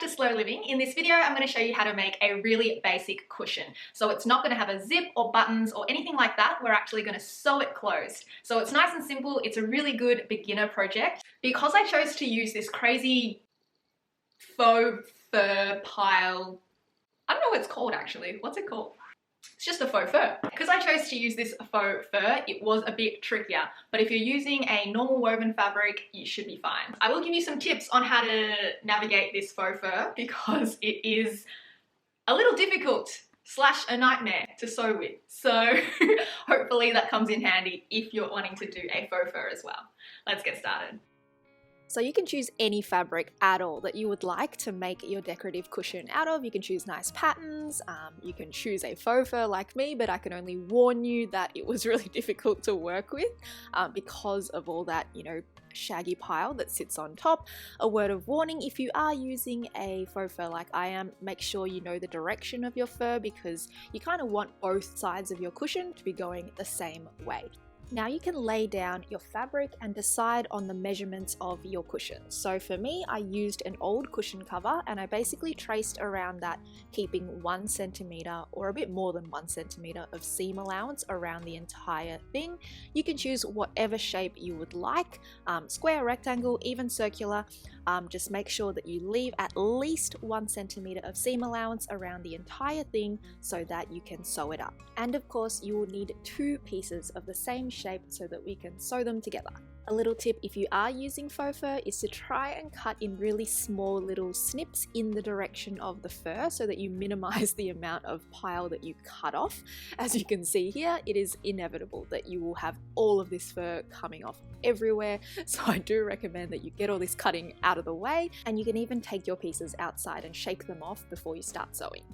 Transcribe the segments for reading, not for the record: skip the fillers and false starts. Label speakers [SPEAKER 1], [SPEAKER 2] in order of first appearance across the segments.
[SPEAKER 1] to Slow Living. In this video, I'm going to show you how to make a really basic cushion. So it's not going to have a zip or buttons or anything like that. We're actually going to sew it closed. So it's nice and simple. It's a really good beginner project. Because I chose to use this crazy faux fur pile, I don't know what it's called actually. What's it called? It's just a faux fur. Because I chose to use this faux fur, it was a bit trickier. But if you're using a normal woven fabric, you should be fine. I will give you some tips on how to navigate this faux fur because it is a little difficult / a nightmare to sew with. So hopefully that comes in handy if you're wanting to do a faux fur as well. Let's get started.
[SPEAKER 2] So you can choose any fabric at all that you would like to make your decorative cushion out of. You can choose nice patterns, you can choose a faux fur like me, but I can only warn you that it was really difficult to work with because of all that, shaggy pile that sits on top. A word of warning, if you are using a faux fur like I am, make sure you know the direction of your fur because you kind of want both sides of your cushion to be going the same way. Now you can lay down your fabric and decide on the measurements of your cushion. So for me, I used an old cushion cover and I basically traced around that, keeping 1 centimeter or a bit more than 1 centimeter of seam allowance around the entire thing. You can choose whatever shape you would like, square, rectangle, even circular. Just make sure that you leave at least 1 centimeter of seam allowance around the entire thing so that you can sew it up. And of course, you will need 2 pieces of the same shape so that we can sew them together. A little tip if you are using faux fur is to try and cut in really small little snips in the direction of the fur so that you minimize the amount of pile that you cut off. As you can see here, it is inevitable that you will have all of this fur coming off everywhere. So I do recommend that you get all this cutting out of the way, and you can even take your pieces outside and shake them off before you start sewing.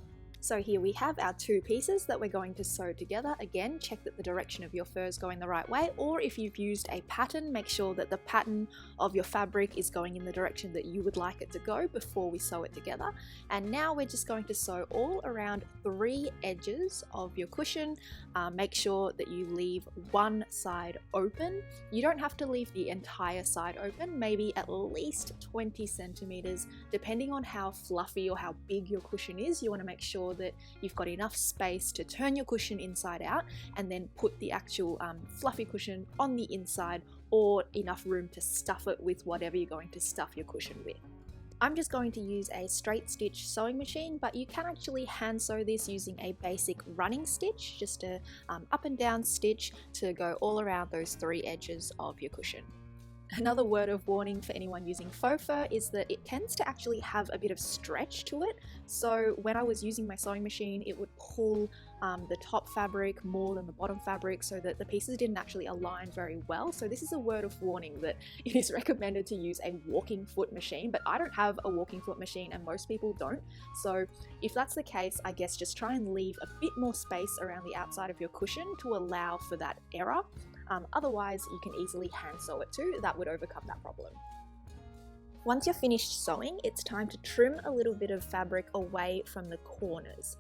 [SPEAKER 2] So here we have our 2 pieces that we're going to sew together. Again, check that the direction of your fur is going the right way, or if you've used a pattern, make sure that the pattern of your fabric is going in the direction that you would like it to go before we sew it together. And now we're just going to sew all around 3 edges of your cushion. Make sure that you leave one side open. You don't have to leave the entire side open, maybe at least 20 centimeters, depending on how fluffy or how big your cushion is. You want to make sure that you've got enough space to turn your cushion inside out and then put the actual fluffy cushion on the inside, or enough room to stuff it with whatever you're going to stuff your cushion with. I'm just going to use a straight stitch sewing machine, but you can actually hand sew this using a basic running stitch, just a up and down stitch to go all around those 3 edges of your cushion. Another word of warning for anyone using faux fur is that it tends to actually have a bit of stretch to it. So when I was using my sewing machine, it would pull the top fabric more than the bottom fabric so that the pieces didn't actually align very well. So this is a word of warning that it is recommended to use a walking foot machine, but I don't have a walking foot machine and most people don't. So if that's the case, I guess just try and leave a bit more space around the outside of your cushion to allow for that error. Otherwise, you can easily hand sew it too. That would overcome that problem. Once you're finished sewing, it's time to trim a little bit of fabric away from the corners.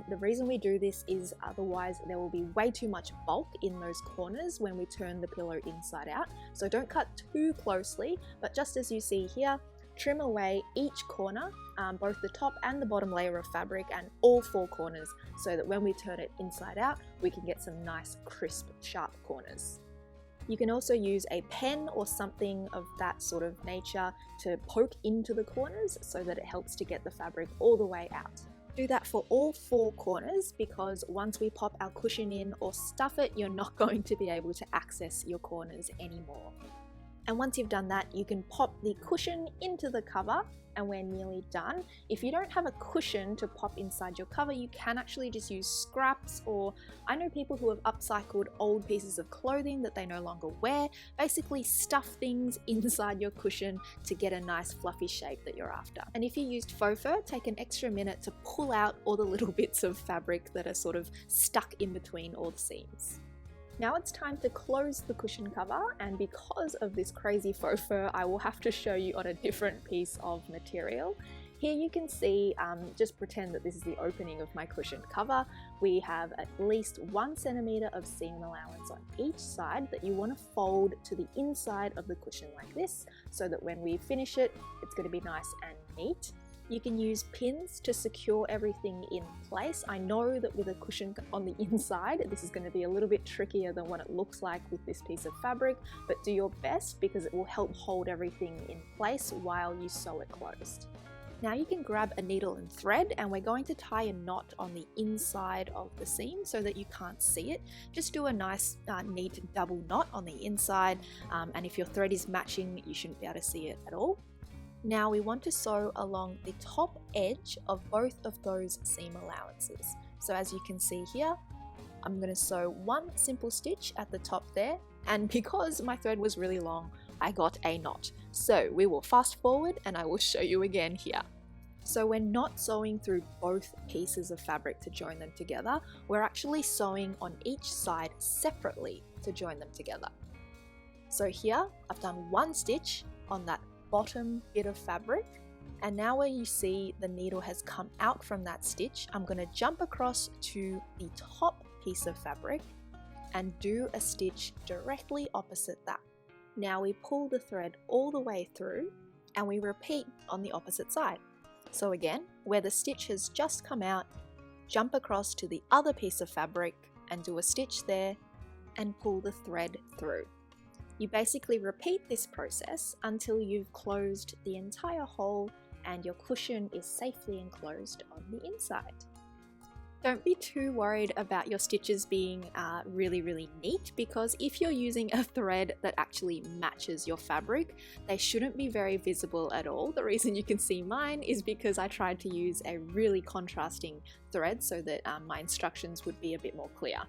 [SPEAKER 2] The reason we do this is otherwise there will be way too much bulk in those corners when we turn the pillow inside out. So don't cut too closely, but just as you see here, trim away each corner, both the top and the bottom layer of fabric and all 4 corners, so that when we turn it inside out, we can get some nice, crisp, sharp corners. You can also use a pen or something of that sort of nature to poke into the corners so that it helps to get the fabric all the way out. Do that for all 4 corners because once we pop our cushion in or stuff it, you're not going to be able to access your corners anymore. And once you've done that, you can pop the cushion into the cover and we're nearly done. If you don't have a cushion to pop inside your cover, you can actually just use scraps, or I know people who have upcycled old pieces of clothing that they no longer wear. Basically stuff things inside your cushion to get a nice fluffy shape that you're after. And if you used faux fur, take an extra minute to pull out all the little bits of fabric that are sort of stuck in between all the seams. Now it's time to close the cushion cover, and because of this crazy faux fur, I will have to show you on a different piece of material. Here you can see, just pretend that this is the opening of my cushion cover. We have at least 1 centimeter of seam allowance on each side that you want to fold to the inside of the cushion like this, so that when we finish it, it's going to be nice and neat. You can use pins to secure everything in place. I know that with a cushion on the inside, this is going to be a little bit trickier than what it looks like with this piece of fabric, but do your best because it will help hold everything in place while you sew it closed. Now you can grab a needle and thread, and we're going to tie a knot on the inside of the seam so that you can't see it. Just do a nice neat double knot on the inside, and if your thread is matching, you shouldn't be able to see it at all. Now we want to sew along the top edge of both of those seam allowances. So as you can see here, I'm going to sew one simple stitch at the top there, and because my thread was really long, I got a knot. So we will fast forward and I will show you again here. So we're not sewing through both pieces of fabric to join them together, we're actually sewing on each side separately to join them together. So here I've done one stitch on that bottom bit of fabric, and now where you see the needle has come out from that stitch, I'm going to jump across to the top piece of fabric and do a stitch directly opposite that. Now we pull the thread all the way through and we repeat on the opposite side. So again, where the stitch has just come out, jump across to the other piece of fabric and do a stitch there and pull the thread through. You basically repeat this process until you've closed the entire hole and your cushion is safely enclosed on the inside. Don't be too worried about your stitches being really neat, because if you're using a thread that actually matches your fabric, they shouldn't be very visible at all. The reason you can see mine is because I tried to use a really contrasting thread so that my instructions would be a bit more clear.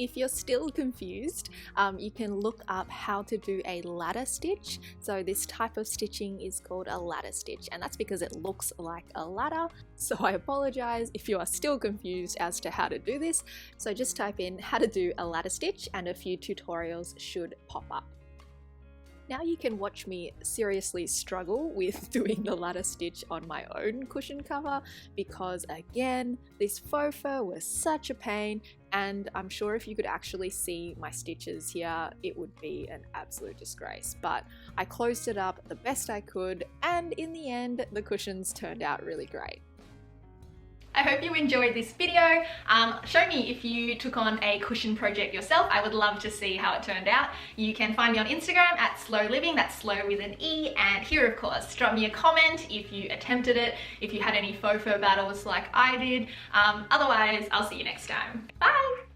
[SPEAKER 2] If you're still confused, you can look up how to do a ladder stitch. So this type of stitching is called a ladder stitch, and that's because it looks like a ladder. So I apologize if you are still confused as to how to do this. So just type in how to do a ladder stitch and a few tutorials should pop up. Now you can watch me seriously struggle with doing the ladder stitch on my own cushion cover, because again, this faux fur was such a pain, and I'm sure if you could actually see my stitches here, it would be an absolute disgrace. But I closed it up the best I could, and in the end, the cushions turned out really great.
[SPEAKER 1] I hope you enjoyed this video. Show me if you took on a cushion project yourself. I would love to see how it turned out. You can find me on Instagram at Slew Living, that's slow with an E, and here of course, drop me a comment if you attempted it, if you had any faux fur battles like I did. Otherwise, I'll see you next time. Bye!